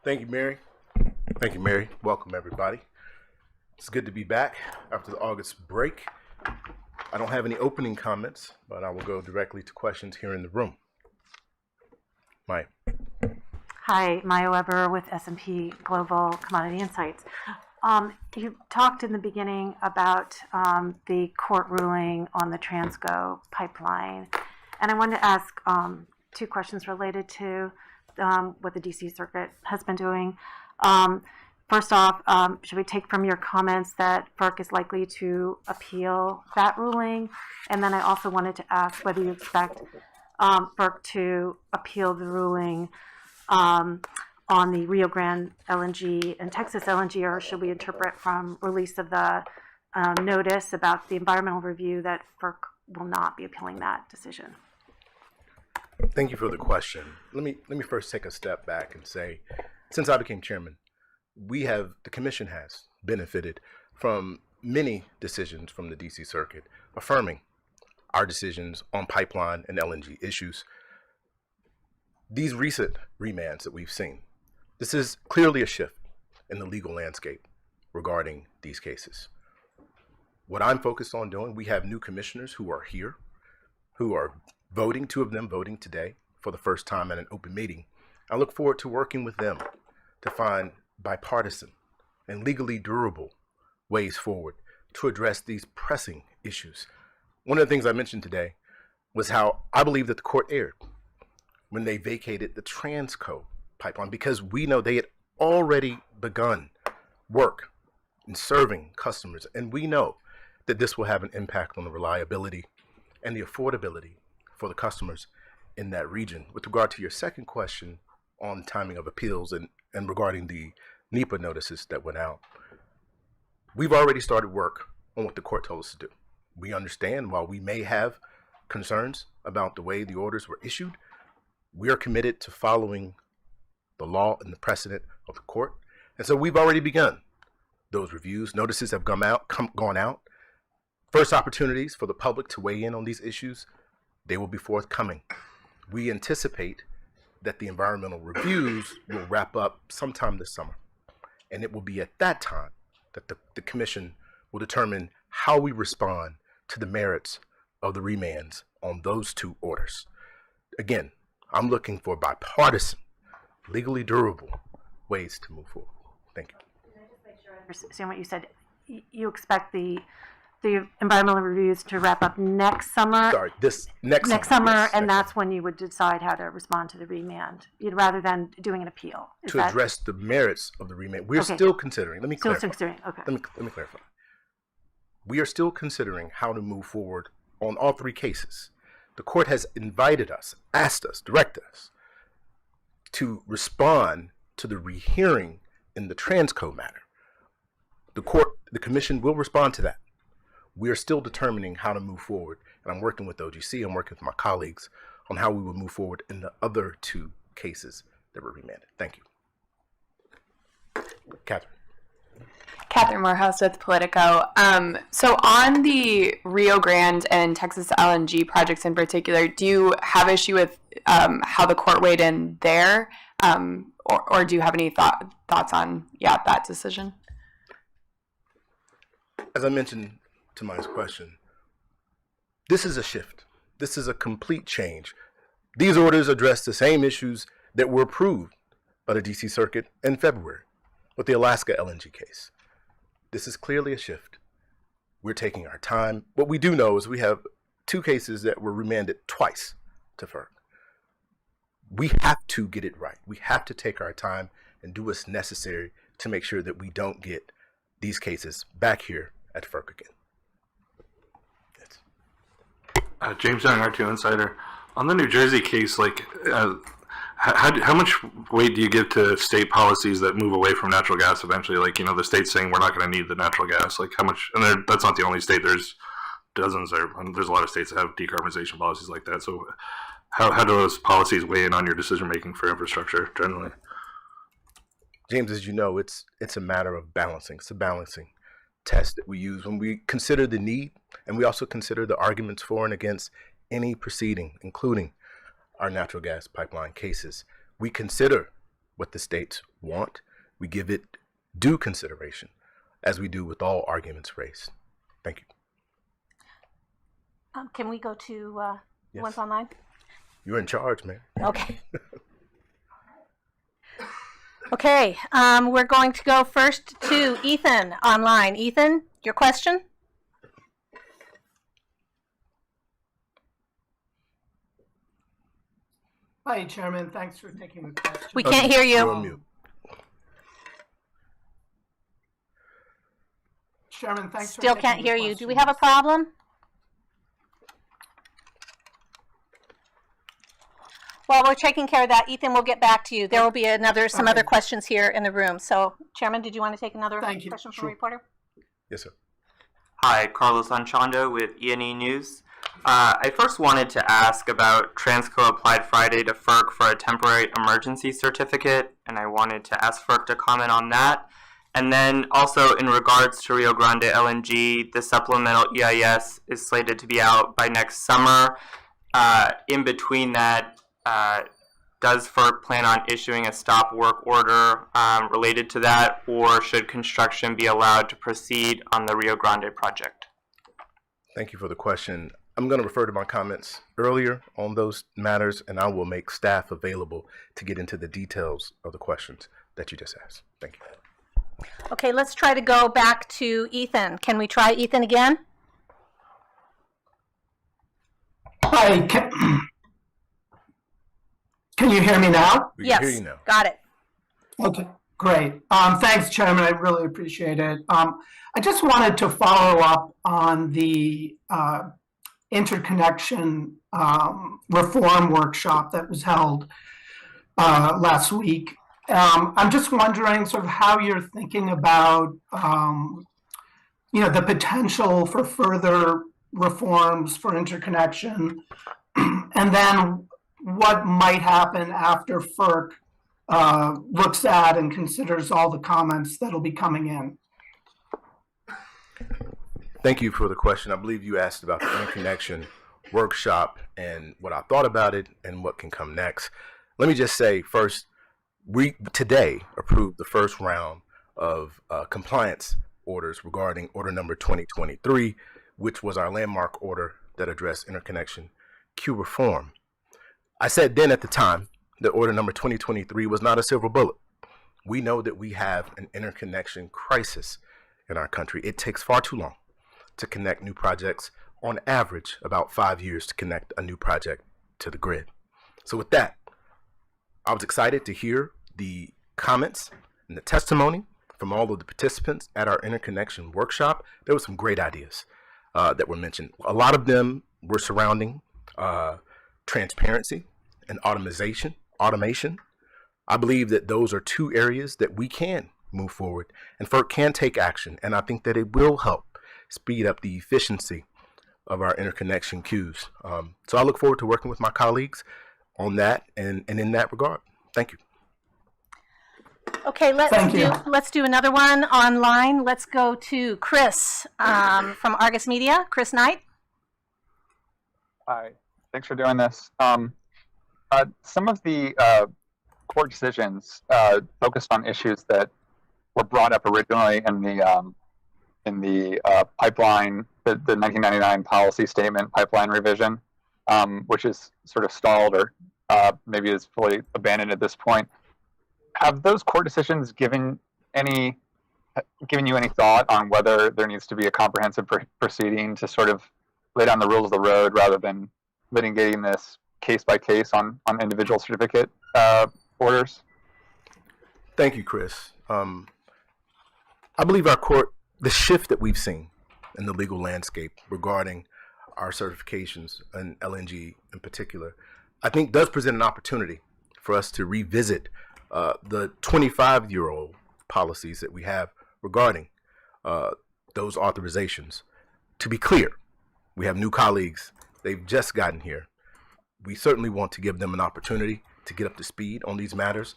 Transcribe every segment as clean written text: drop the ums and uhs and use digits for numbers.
Thank you, Mary. Thank you, Mary. Welcome, everybody. It's good to be back after the August break. I don't have any opening comments, but I will go directly to questions here in the room. Maya. Hi, Maya Weber with S&P Global Commodity Insights. You talked in the beginning about the court ruling on the Transco Pipeline, and I wanted to ask two questions related to what the DC Circuit has been doing. First off, should we take from your comments that FERC is likely to appeal that ruling? And then I also wanted to ask whether you expect FERC to appeal the ruling on the Rio Grande LNG and Texas LNG, or should we interpret from release of the notice about the environmental review that FERC will not be appealing that decision? Thank you for the question. Let me first take a step back and say, since I became chairman, the commission has benefited from many decisions from the DC Circuit affirming our decisions on pipeline and LNG issues. These recent remands that we've seen, this is clearly a shift in the legal landscape regarding these cases. What I'm focused on doing, we have new commissioners who are here, who are voting, two of them voting today for the first time at an open meeting. I look forward to working with them to find bipartisan and legally durable ways forward to address these pressing issues. One of the things I mentioned today was how I believe that the court erred when they vacated the Transco Pipeline, because we know they had already begun work in serving customers, and we know that this will have an impact on the reliability and the affordability for the customers in that region. With regard to your second question on timing of appeals and regarding the NEPA notices that went out, we've already started work on what the court told us to do. We understand while we may have concerns about the way the orders were issued, we are committed to following the law and the precedent of the court. And so we've already begun those reviews. Notices have gone out. First opportunities for the public to weigh in on these issues, they will be forthcoming. We anticipate that the environmental reviews will wrap up sometime this summer. And it will be at that time that the commission will determine how we respond to the merits of the remands on those two orders. Again, I'm looking for bipartisan, legally durable ways to move forward. Thank you. Can I just make sure I understand what you said? You expect the environmental reviews to wrap up next summer? Sorry, this next summer, yes, and next that's when you would decide how to respond to the remand, rather than doing an appeal. To address the merits of the remand. We're still considering, let me clarify. Okay. Let me clarify. We are still considering how to move forward on all three cases. The court has invited us, asked us, directed us to respond to the rehearing in the Transco matter. The commission will respond to that. We are still determining how to move forward, and I'm working with OGC, I'm working with my colleagues on how we will move forward in the other two cases that were remanded. Thank you. Catherine Morehouse with Politico. So on the Rio Grande and Texas LNG projects in particular, do you have issue with how the court weighed in there? Or do you have any thoughts on that decision? As I mentioned to Maya's question, this is a shift. This is a complete change. These orders address the same issues that were approved by the DC Circuit in February with the Alaska LNG case. This is clearly a shift. We're taking our time. What we do know is we have two cases that were remanded twice to FERC. We have to get it right. We have to take our time and do what's necessary to make sure that we don't get these cases back here at FERC again. James Young, R2 Insider. On the New Jersey case, how much weight do you give to state policies that move away from natural gas eventually? The state's saying we're not going to need the natural gas. How much? And that's not the only state. There's dozens. There's a lot of states that have decarbonization policies like that. So how do those policies weigh in on your decision making for infrastructure generally? James, as you know, it's a matter of balancing. It's a balancing test that we use when we consider the need, and we also consider the arguments for and against any proceeding, including our natural gas pipeline cases. We consider what the states want. We give it due consideration, as we do with all arguments raised. Thank you. Can we go to Yes. ones online? You're in charge, man. Okay. Okay, we're going to go first to Ethan online. Ethan, your question? Hi, Chairman. Thanks for taking the question. We can't hear You're on you. mute. Chairman, thanks Still for can't taking the hear you. Do we question. have a problem? While we're taking care of that, Ethan, we'll get back to you. There will be some other questions here in the room. So, Chairman, did you want to take another Thank you. question from Sure. a reporter? Yes, sir. Hi, Carlos Anchondo with E&E News. I first wanted to ask about Transco applied Friday to FERC for a temporary emergency certificate, and I wanted to ask FERC to comment on that. And then also in regards to Rio Grande LNG, the supplemental EIS is slated to be out by next summer. In between that, does FERC plan on issuing a stop work order related to that, or should construction be allowed to proceed on the Rio Grande project? Thank you for the question. I'm going to refer to my comments earlier on those matters, and I will make staff available to get into the details of the questions that you just asked. Thank you. Okay, let's try to go back to Ethan. Can we try Ethan again? Hi, can you hear me now? We Yes, can hear you now. got it. Okay, great. Thanks, Chairman. I really appreciate it. I just wanted to follow up on the interconnection reform workshop that was held last week. I'm just wondering sort of how you're thinking about, the potential for further reforms for interconnection, and then what might happen after FERC looks at and considers all the comments that'll be coming in. Thank you for the question. I believe you asked about the interconnection workshop and what I thought about it and what can come next. Let me just say first, we today approved the first round of compliance orders regarding order number 2023, which was our landmark order that addressed interconnection queue reform. I said then at the time that order number 2023 was not a silver bullet. We know that we have an interconnection crisis in our country. It takes far too long to connect new projects, on average about 5 years to connect a new project to the grid. So with that, I was excited to hear the comments and the testimony from all of the participants at our interconnection workshop. There were some great ideas that were mentioned. A lot of them were surrounding transparency and automation. I believe that those are two areas that we can move forward and FERC can take action, and I think that it will help speed up the efficiency of our interconnection queues. So I look forward to working with my colleagues on that and in that regard. Thank you. Okay, Thank you. let's do another one online. Let's go to Chris from Argus Media. Chris Knight. Hi, thanks for doing this. Some of the court decisions focused on issues that were brought up originally in the pipeline, the 1999 policy statement pipeline revision, which is sort of stalled or maybe is fully abandoned at this point. Have those court decisions given you any thought on whether there needs to be a comprehensive proceeding to sort of lay down the rules of the road rather than litigating this case by case on individual certificate orders? Thank you, Chris. I believe the shift that we've seen in the legal landscape regarding our certifications and LNG in particular, I think does present an opportunity for us to revisit the 25-year-old policies that we have regarding those authorizations. To be clear, we have new colleagues. They've just gotten here. We certainly want to give them an opportunity to get up to speed on these matters.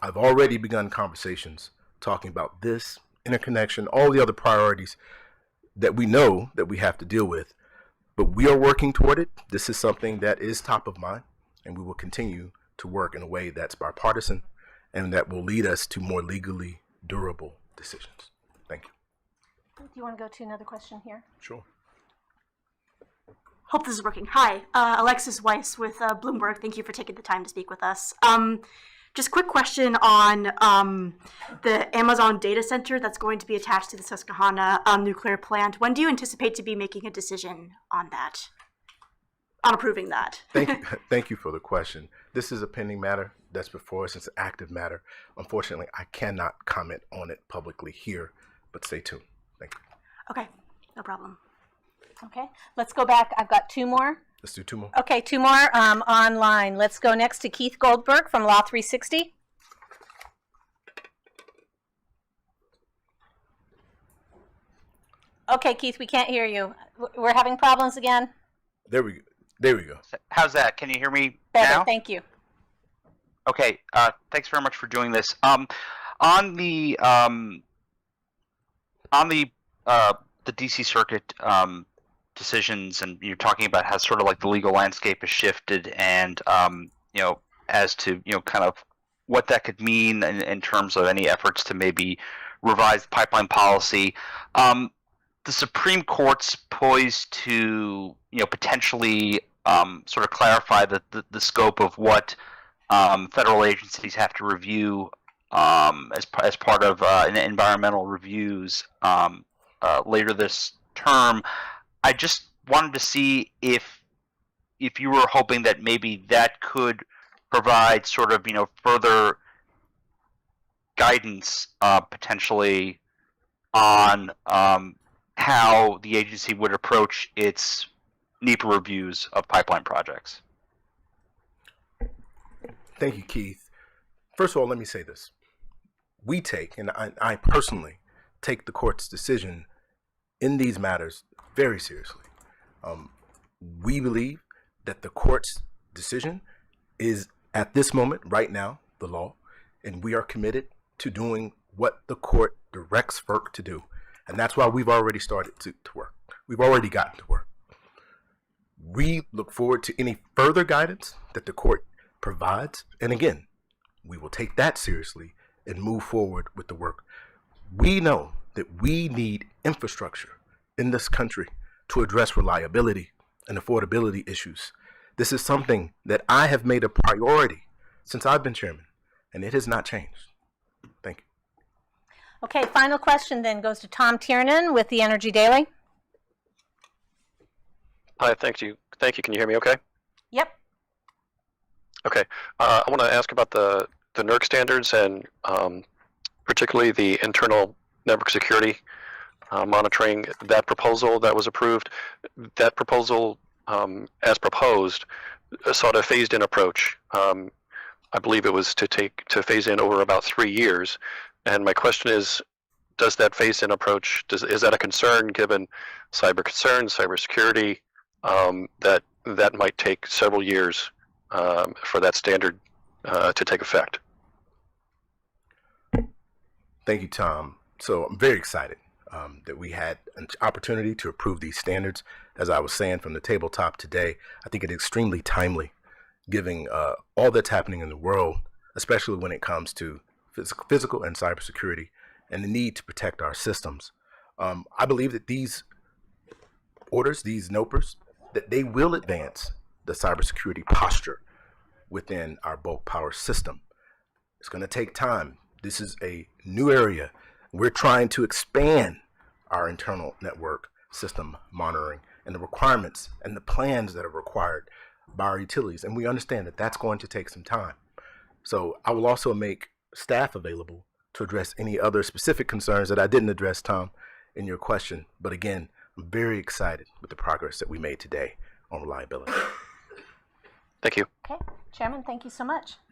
I've already begun conversations talking about this, interconnection, all the other priorities that we know that we have to deal with. But we are working toward it. This is something that is top of mind, and we will continue to work in a way that's bipartisan and that will lead us to more legally durable decisions. Thank you. Do you want to go to another question here? Sure. Hope this is working. Hi, Alexis Weiss with Bloomberg. Thank you for taking the time to speak with us. Just a quick question on the Amazon data center that's going to be attached to the Susquehanna nuclear plant. When do you anticipate to be making a decision on that, on approving that? Thank you for the question. This is a pending matter that's before us. It's an active matter. Unfortunately, I cannot comment on it publicly here, but stay tuned. Thank you. Okay, no problem. Okay, let's go back. I've got two more. Let's do two more. Okay, two more online. Let's go next to Keith Goldberg from Law 360. Okay, Keith, we can't hear you. We're having problems again. There we go. There we go. How's that? Can you hear me Better, now? thank you. Okay. Thanks very much for doing this. On the DC Circuit decisions, and you're talking about how sort of like the legal landscape has shifted, and as to kind of what that could mean in terms of any efforts to maybe revise pipeline policy. The Supreme Court's poised to potentially sort of clarify the scope of what federal agencies have to review as part of environmental reviews later this term. I just wanted to see if you were hoping that maybe that could provide sort of further guidance potentially on how the agency would approach its NEPA reviews of pipeline projects. Thank you, Keith. First of all, let me say this. We take, and I personally take the court's decision in these matters very seriously. We believe that the court's decision is, at this moment, right now, the law, and we are committed to doing what the court directs FERC to do. And that's why we've already started to work. We've already gotten to work. We look forward to any further guidance that the court provides. And again, we will take that seriously and move forward with the work. We know that we need infrastructure in this country to address reliability and affordability issues. This is something that I have made a priority since I've been chairman, and it has not changed. Thank you. Okay, final question then goes to Tom Tiernan with the Energy Daily. Hi, thank you. Thank you. Can you hear me okay? Yep. Okay. I want to ask about the NERC standards and particularly the internal network security monitoring, that proposal that was approved. That proposal, as proposed, sought a phased-in approach. I believe it was to phase in over about 3 years. And my question is, does that phased-in approach, is that a concern given cyber concerns, cybersecurity, that might take several years for that standard to take effect? Thank you, Tom. So I'm very excited that we had an opportunity to approve these standards. As I was saying from the tabletop today, I think it is extremely timely, given all that's happening in the world, especially when it comes to physical and cybersecurity and the need to protect our systems. I believe that these orders, these NOPRs, that they will advance the cybersecurity posture within our bulk power system. It's going to take time. This is a new area. We're trying to expand our internal network system monitoring and the requirements and the plans that are required by our utilities. And we understand that that's going to take some time. So I will also make staff available to address any other specific concerns that I didn't address, Tom, in your question. But again, I'm very excited with the progress that we made today on reliability. Thank you. Okay, Chairman, thank you so much.